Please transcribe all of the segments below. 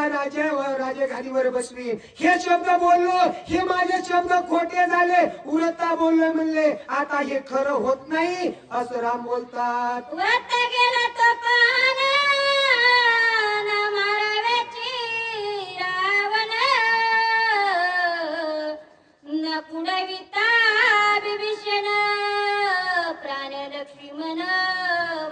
राजे गादीवर बसवी हे शब्द बोललो हे माझे शब्द खोटे झाले उरता बोललो म्हणले आता हे खरं होत नाही असं राम बोलतात उरता गेला तो पान माराव्याची रावण न कुणविता विभीषण प्राण लक्ष्मण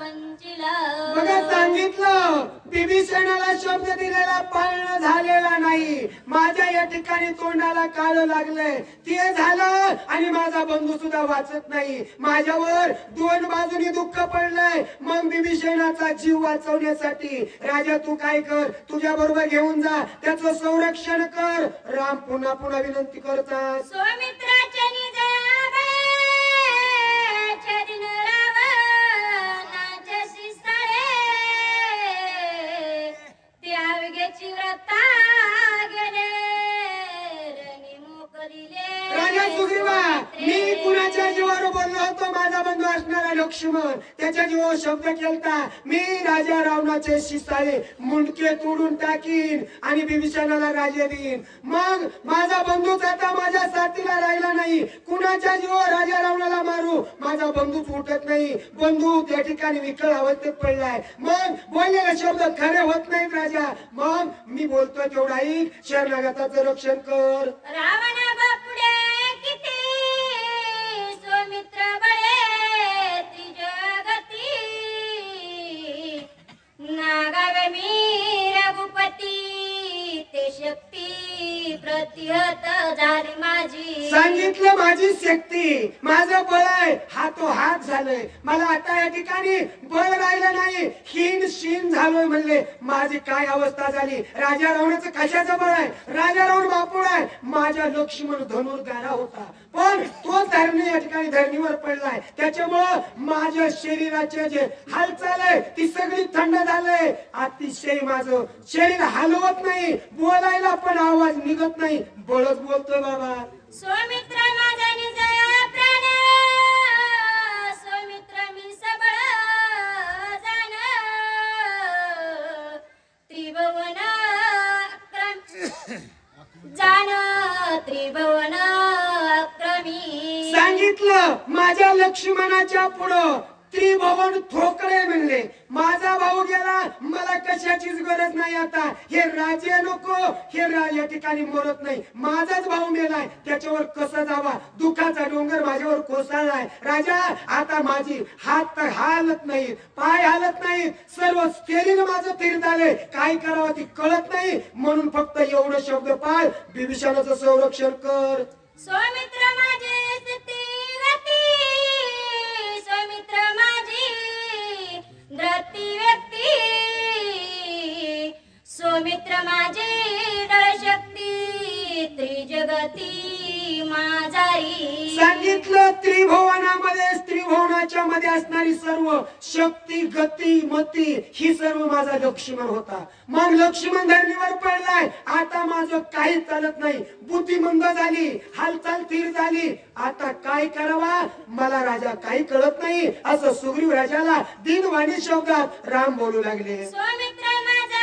वंचिला बघा सांगितलं विभीषणाला शब्द दिलेला पाळणं झालेला नाही माझ्या या ठिकाणी तोंडाला काळं लागलंय ते झालं आणि माझा बंधू सुद्धा वाचत नाही माझ्यावर दोन बाजूनी दुःख पडलंय मग विभीषणाचा जीव वाचवण्यासाठी राजा तू काय कर तुझ्या बरोबर घेऊन जा त्याचं संरक्षण कर राम पुन्हा पुन्हा विनंती करतात सौमित्राच्या मी कुणाच्या जीवावर बोललो होतो माझा बंधू असणारा लक्ष्मण त्याच्या जीवावर शब्द केलता मी राजा रावणाचे शिसाळे मुंडके तोडून टाकीन आणि विभीषणाला राज्य देईन मग माझा बंधूच आता माझ्या साथीला राहिला नाही कुणाच्या जीवावर राजा रावणाला मारू माझा बंधूच उठत नाही बंधू त्या ठिकाणी विकळ अवस्थेत पडलाय मग बोललेले शब्द खरे होत नाहीत राजा मग मी बोलतोय तेवढा ऐक शरणागताचं रक्षण कर रावणा बापुडे किती सौमित्र बळे त्रिजगती नागावे मी रघुपती ते शक्ती प्रतिहत झाली माझी सांगितलं माझी शक्ती माझं बळ आहे हात झालंय मला आता या ठिकाणी बळ राहिलं नाही हीन शीन झालोय म्हणले माझी काय अवस्था झाली राजा रावणाचं कशाचं बळ आहे राजा रावण बापूड आहे माझ्या लक्ष्मण धनुर्धारा होता पण तो धरणी या ठिकाणी धरणीवर पडलाय त्याच्यामुळं माझ्या शरीराचे जे हालचाल आहे ती सगळी थंड झालंय अतिशय माझं शरीर हलवत नाही बोलायला पण आवाज निघत नाही बळच बोलतोय बाबा सौमित्र माझा निज प्राण सौमित्र मी सबळ जाण त्रिभुवन जाण त्रिभुवन अक्रमी सांगितलं माझ्या लक्ष्मणाच्या पुढं त्रिभुवन ठोकळे म्हणले माझा भाऊ गेला मला कशाचीच गरज नाही आता हे राजे नको हे या ठिकाणी मरत नाही माझाच भाऊ मेलाय त्याच्यावर कसं जावा दुखाचा डोंगर माझ्यावर कोसळलाय राजा आता माझी हात हालत नाही पाय हालत नाही सर्व शरीर माझं तीर झाले काय करावं ती कळत नाही म्हणून फक्त एवढं शब्द पाळ विभीषणाचं संरक्षण कर सौमित्र माझे सौमित्र माझी द्रती व्यक्ती सौमित्र माझी दळशक्ती त्रिजगती माझारी सांगितलं त्रिभुवनामध्ये त्रिभुवनाच्या मध्ये असणारी सर्व शक्ती गती मती ही सर्व माझा लक्ष्मण होता मग लक्ष्मण धरणीवर पडलाय आता माझं काहीच चालत नाही बुद्धी मंद झाली हालचाल स्थिर झाली आता काय करावा मला राजा काही कळत नाही असं सुग्रीव राजाला दिनवाणी शब्दात राम बोलू लागले सौमित्र माझा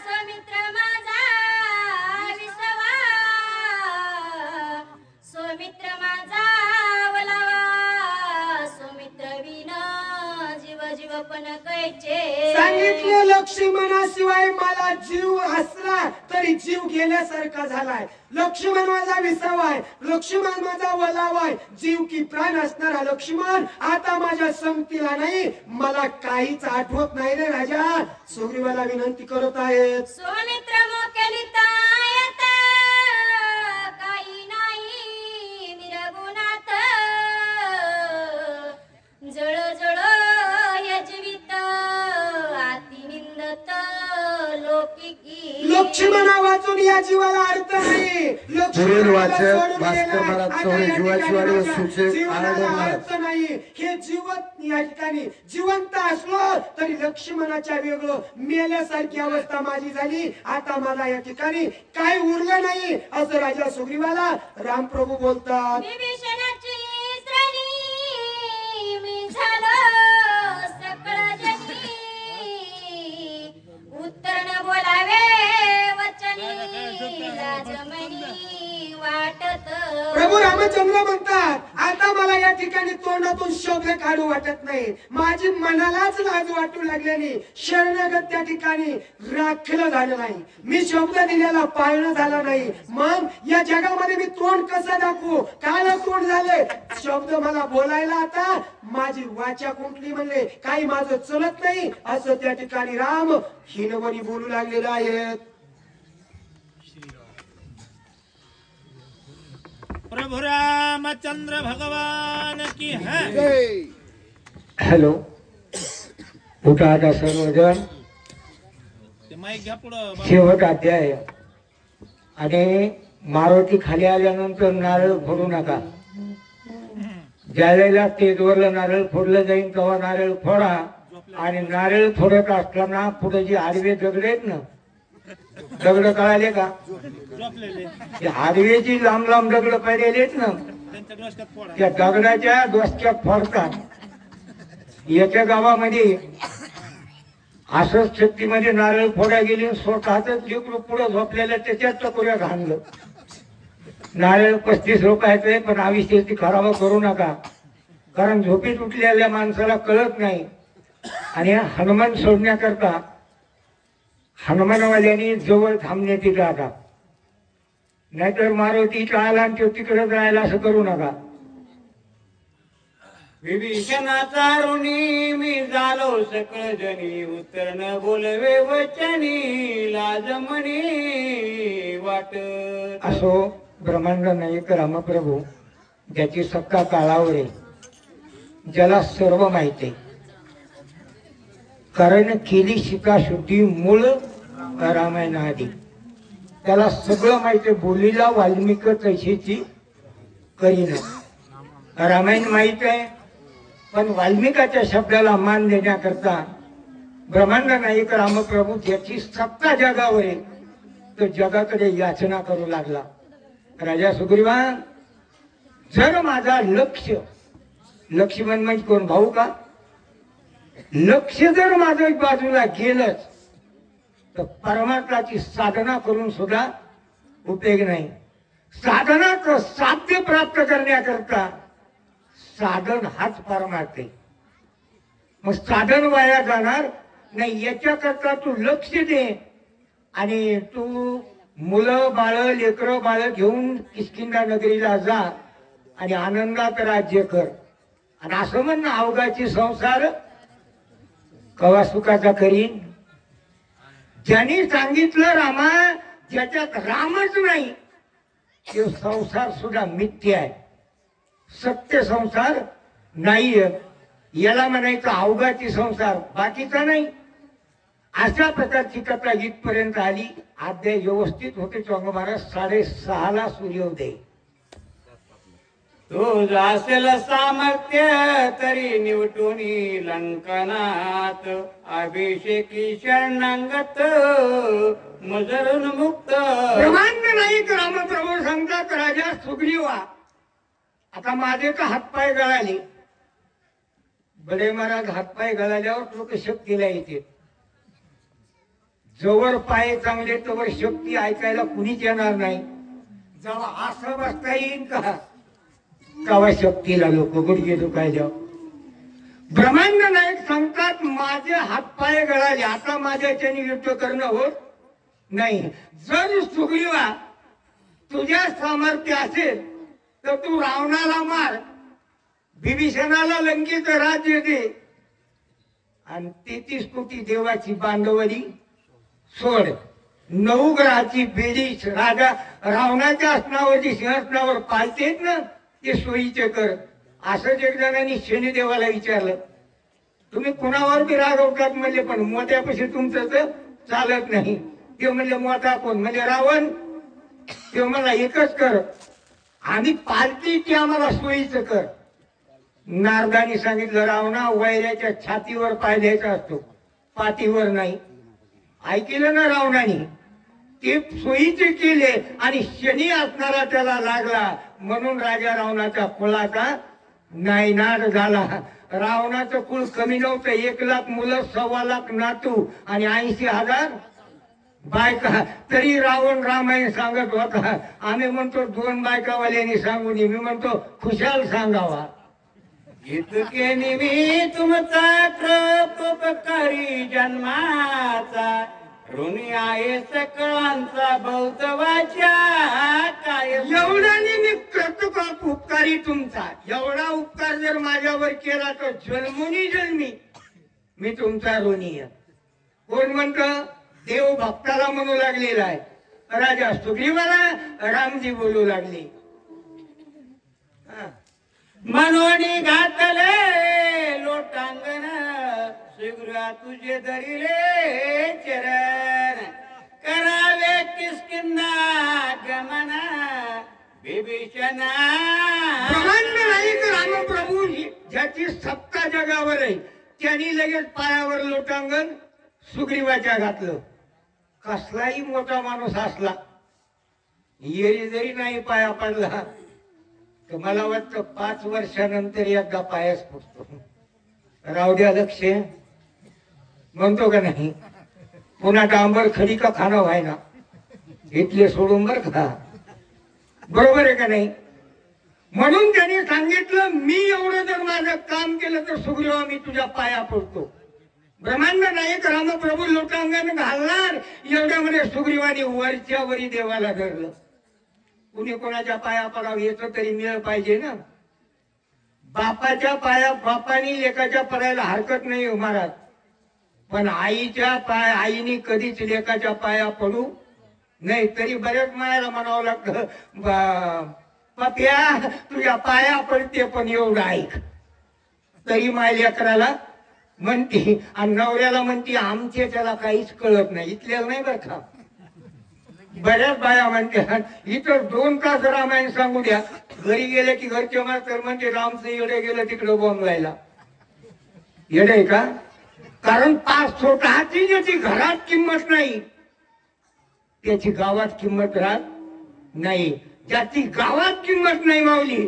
सौमित्र माझा विसवा सौमित्र माझा वलावा सौमित्र विना जीव जीव पण कैचे सांगितले लक्ष्मणाशिवाय मला जीव असला तरी जीव गेल्यासारखा झालाय लक्ष्मण माझा विसावाय लक्ष्मण माझा वलावाय जीव की प्राण असणारा लक्ष्मण आता माझ्या संगतीला नाही मला काहीच आठवत नाही रे राजा सुग्रीवाला विनंती करत आहेत सौमित्र मोकेलिता येता काही नाही निरगुणात जळ जळ हे जीवित आती निंदत लोकिकी लक्ष्मणा वाचून या जीवाला अर्थ नाही पुढील वाचक भास्कर महाराज चौरे जीवाची वाडी व सूचे अर्थ नाही हे जीवत या ठिकाणी जिवंत असलो तरी लक्ष्मणाच्या वेगळं मेल्यासारखी अवस्था माझी झाली आता मला या ठिकाणी काय उरलं नाही असं राजा सुग्रीवाला रामप्रभू बोलतात विभीषणाची श्रेणी मी झालो सकळ जगी उत्तर न बोलावे वचनी लाजमनी वाटत. प्रभू रामचंद्र म्हणतात, आता मला या ठिकाणी तोंडातून शब्द काढू वाटत नाही. माझी मनालाच लाज वाटू लागल्याने शरणागत त्या ठिकाणी राखलं झालं नाही. मी शब्द दिलेला पाळणं झाला नाही. मग या जगामध्ये मी तोंड कसं दाखवू? काल तोंड झाले, शब्द मला बोलायला आता माझी वाचा कुंठली म्हणले, काही माझं चलत नाही असं त्या ठिकाणी राम हिनवणी बोलू लागलेले आहेत. प्रभु रामचंद्र भगवान की है. हॅलो, उठा आता सर्वजण. ते माईक घ्या पुढं. शेवट अध्याय. आणि मारुती खाली आल्यानंतर नारळ फोडू नका. ज्या वेळेला स्टेजवरलं नारळ फोडलं जाईल तेव्हा नारळ फोडा. आणि नारळ फोडत असताना पुढे जी आडवे दगड आहेत ना, दगड कळाले का? झोपलेले ते आडवेची लांब लांब दगड पडलेले आहेत ना, त्यांच्या डोसक्यात फोडा. त्या दगडाच्या डोसक्यात फोडतात. याच्या गावामध्ये असंच शक्तीमध्ये नारळ फोडा गेली, स्वतःच लेकरू पुढे झोपलेलं त्याच्यात चकोऱ्या घाणलं. नारळ 35 रुपयाचं, पण आयुष्याची खराब करू नका, कारण झोपेत उठलेल्या माणसाला कळत नाही. आणि हनुमान सोडण्याकरता हनुमानवाल्यांनी जवळ थांबण्यात येतं आता. नाहीतर मारुती इथं आला आणि तो तिकडे जायला असं करू नका. विभीषणाचा ऋणी मी झालो सकळ जनी, उत्तर न बोलवे वचनी लाजमणी वाटत. असो ब्रह्मांड नायक रामप्रभू, ज्याची सत्ता काळावर आहे, ज्याला सर्व माहिती आहे, कारण केली शिका शुद्धी मूळ रामायण आधी, त्याला सगळं माहिती. बोलीला वाल्मिक तशीची करीन. रामायण माहित आहे, पण वाल्मिकाच्या शब्दाला मान देण्याकरता ब्रह्मांड नायक रामप्रभू, ज्याची सत्ता जगावर आहे, तो जगाकडे याचना करू लागला. राजा सुग्रीवा, जर माझा लक्ष्मण म्हणजे कोण, भाऊ का? लक्ष जर माझं बाजूला गेलंच तर परमार्थाची साधना करून सुद्धा उपयोग नाही. साधनाचं साध्य प्राप्त करण्याकरता साधन हाच परमार्थ आहे. मग साधन वाया जाणार नाही, याच्याकरता तू लक्ष दे. आणि तू मुलं बाळ लेकरं बाळ घेऊन किष्किंधा नगरीला जा आणि आनंदात राज्य कर. आणि असं म्हणणं अवघाची संसार कवा सुखाचा करीन. ज्यांनी सांगितलं रामा, ज्याच्यात रामच नाही तो संसार सुद्धा मिथ्या आहे, सत्य संसार नाहीये. याला म्हणायचं अवघाची संसार, बाकीचा नाही. अशा प्रकारची कथा इथपर्यंत आली. अध्याय व्यवस्थित होते. चौंग महाराज 6:30 सूर्योदय. तुझं असेल सामर्थ्य तरी निवटूनी लंकनात, अभिषेकी शरणांगत मजरून मुक्त. ब्रह्मांड नाईक रामप्रभू सांगतात, राजा सुग्रीवा, आता माझे तर हातपाय गळाले. बडे महाराज हातपाय गळाल्यावर लोक शक्तीला येते. जवळ पाय चांगले तवर शक्ती ऐकायला कुणीच येणार नाही. जेव्हा असं बसता येईल का तेव्हा शक्तीला लोक गुडघे दुखायला. ब्रह्मांड नायक सांगतात, माझे हातपाय गळाले, आता माझ्याच्याने युद्ध करणं होत नाही. जर सुग्रीवा तुझ्या सामर्थ्य असेल तर तू रावणाला मार, विभीषणाला लंकेच राज्य दे, आणि 33 कोटी देवाची बांधवली सोड. 9 ग्रहाची बेडी राजा रावणाच्या आसनावर जी सिंहासनावर पालतेत ना, ते सोयीचे कर. असंच एक जणांनी शनिदेवाला विचारलं, तुम्ही कुणावर बी रागवतात म्हणले, पण मोठ्यापाशी तुमचं तर चालत नाही. ते म्हणले, मोठा कोण? म्हणजे रावण. ते मला एकच कर, आम्ही पालती ते आम्हाला सोयीचं कर. नारदानी सांगितलं, रावणा वैऱ्याच्या छातीवर पाय द्यायचा असतो, पाठीवर नाही. ऐकलं ना रावणाने? ते सोयीचे केले आणि शनी असणारा त्याला लागला, म्हणून राजा रावणाच्या कुळाचा नायनाट झाला. रावणाचं कुळ कमी नव्हतं. 1 लाख मुलं, 1.25 लाख नातू आणि 80,000 बायका तरी रावण रामायण सांगत होता. आम्ही म्हणतो 2 बायकावाल्यांनी सांगू नये. मी म्हणतो खुशाल सांगावा. इतके निमी तुमचा कृपोपकारी जन्माचा ऋणी आहे सकळांचा बौद्धवाच्या काय. एवढा मी कृतक उपकारी तुमचा. एवढा उपकार जर माझ्यावर केला तर जन्मोनी जन्मी मी तुमचा ऋणी आहे. कोण म्हणतं? देव भक्ताला म्हणू लागलेला आहे. राजा सुग्रीवाला रामजी बोलू लागले. मनोनी घातले लोटांगण सुग्रीवा तुझे धरिले चरण करावे किसकिंदा गमन विभीषणा. रामप्रभू ज्याची सत्ता जगावर आहे त्यांनी लगेच पायावर लोटांगण सुग्रीवाच्या घातलं. कसलाही मोठा माणूस असला येरी जरी नाही पाया पडला तर मला वाटतं 5 वर्षानंतर एकदा पायाच पडतो. राहू द्या लक्ष म्हणतो का नाही. पुन्हा डांबर खडी का खाणं व्हायना इथले सोडून बर का. बरोबर आहे का नाही. म्हणून त्यांनी सांगितलं मी एवढं जर माझं काम केलं तर सुग्रीवा मी तुझ्या पाया पडतो. ब्रह्मांड नायक रामप्रभू लोटांगण घालणार एवढ्यामध्ये सुग्रीवाने वरच्या वरी देवाला धरलं. कुणी कोणाच्या पाया पडावं येतं तरी मिळ पाहिजे ना. बापाच्या पाया बापानी लेकाच्या पडायला हरकत नाही हो महाराज. पण आईने कधीच लेकाच्या पाया पडू नाही. तरी बऱ्याच मायाला म्हणावं लागतं पप्या तुझ्या पाया पडते पण एवढं ऐक. तरी माय लेकराला म्हणते आणि नवऱ्याला म्हणते आमचे त्याला काहीच कळत नाही. इथल्याला नाही बरं का. बऱ्याच बाया म्हणतात इथं 2 तास रामायण सांगू द्या. घरी गेले की घरचे मास्तर म्हणजे रामचं येडे गेलं तिकडं बोंबलायला. येडे का. कारण स्वतःची ज्याची घरात किंमत नाही त्याची गावात किंमत राहत नाही. ज्याची गावात किंमत नाही मावली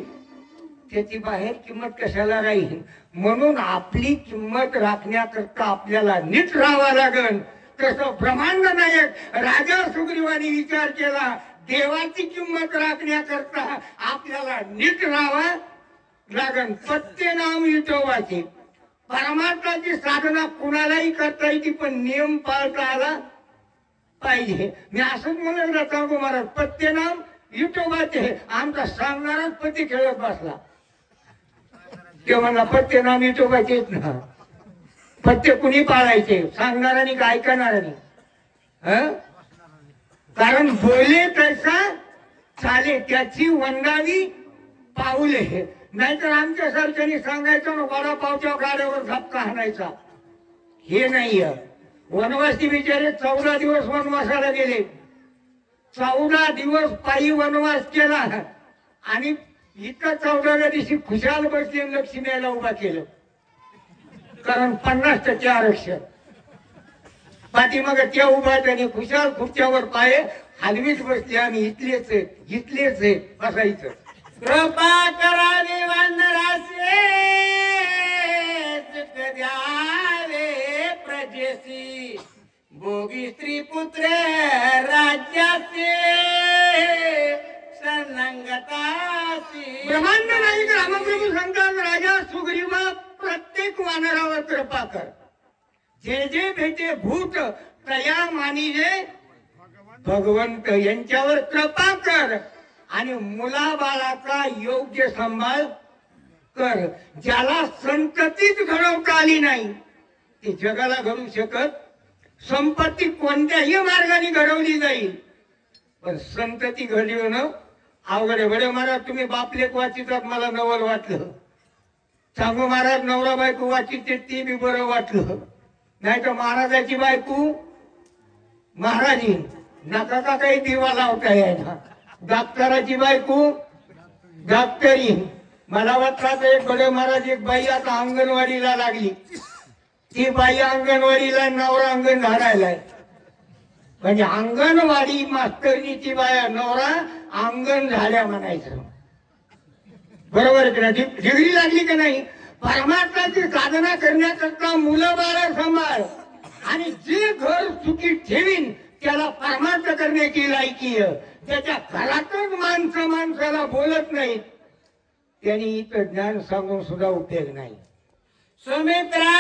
त्याची बाहेर किंमत कशाला राहील. म्हणून आपली किंमत राखण्याकरता आपल्याला नीट राहावं लागेल. तसं ब्रह्मांड नायक राजा सुग्रीवाने विचार केला. देवाची किंमत राखण्याकरता आपल्याला नीट राहावं लागेल. सत्य नाम विठोबाचे परमार्थाची साधना कुणालाही करता येते पण नियम पाळता आला पाहिजे. मी असंच म्हणलं सांगू महाराज पत्ते नाम विठोबाचे. आमचा सांगणाराच पती खेळत बसला. ते म्हणला पत्ते नाम विठोबाचे ना. पत्ते कुणी पाळायचे सांगणारानी का ऐकणारानी. कारण बोले तसा चाले त्याची वंदावी पाऊले. नाहीतर आमच्या सारख्यानी सांगायचं ना वडापावच्या गाड्यावर धपका हाणायचा. हे नाही. वनवासी बिचारे 14 दिवस वनवासाला गेले. 14 दिवस पायी वनवास केला आणि इथं 14व्या दिवशी खुशाल बसले लक्ष्मी यायला उभा केलं. कारण 50% आरक्षण. पाठीमाग त्या उभा त्याने खुशाल खुर्च्यावर पाय हलवीच बसले. आम्ही इथलेच आहेत बसायचं. कृपा करावी वानरासे द्यावे प्रजेसी भोगी स्त्री पुत्र राज्याचे सन्नंगतासी. ब्रह्मांड नायक रामप्रभू सांगतात राजा सुग्रीवा प्रत्येक वानरावर कृपा कर. जे जे भेटे भूत तया मानिजे भगवंत यांच्यावर कृपा कर आणि मुलाबाळाचा योग्य सांभाळ कर. ज्याला संततीच घडवता आली नाही ते जगाला घडू शकत. संपत्ती कोणत्याही मार्गाने घडवली जाईल पण संतती घडवणं अवघड आहे. बरे महाराज तुम्ही बापलेक वाचितात मला नवल वाटलं. सांगू महाराज नवरा बायको वाचिते ती बी बरं वाटलं. नाही तर महाराजाची बायको महाराजी नका का काही दिवा लावता यायला. डॉक्टराची बायको डॉक्टरी. मला वाटतं एक बडे महाराज एक बाई आता अंगणवाडीला लागली. ती बाई अंगणवाडीला नवरा अंगण झाडायलाय. म्हणजे अंगणवाडी मास्तरनीची बाया नवरा अंगण झाल्या म्हणायचं. बरोबर आहे ना. डिग्री लागली का नाही. परमार्थाची साधना करण्याकरता मुलं बाळ सांभाळ आणि जे घर चुकीत ठेवीन त्याला परमार्थ करण्याची लायकी आहे. त्याच्या घरातच माणसं माणसाला बोलत नाहीत, त्यांनी इथं ज्ञान सांगून सुद्धा उपयोग नाही. सुमित्रा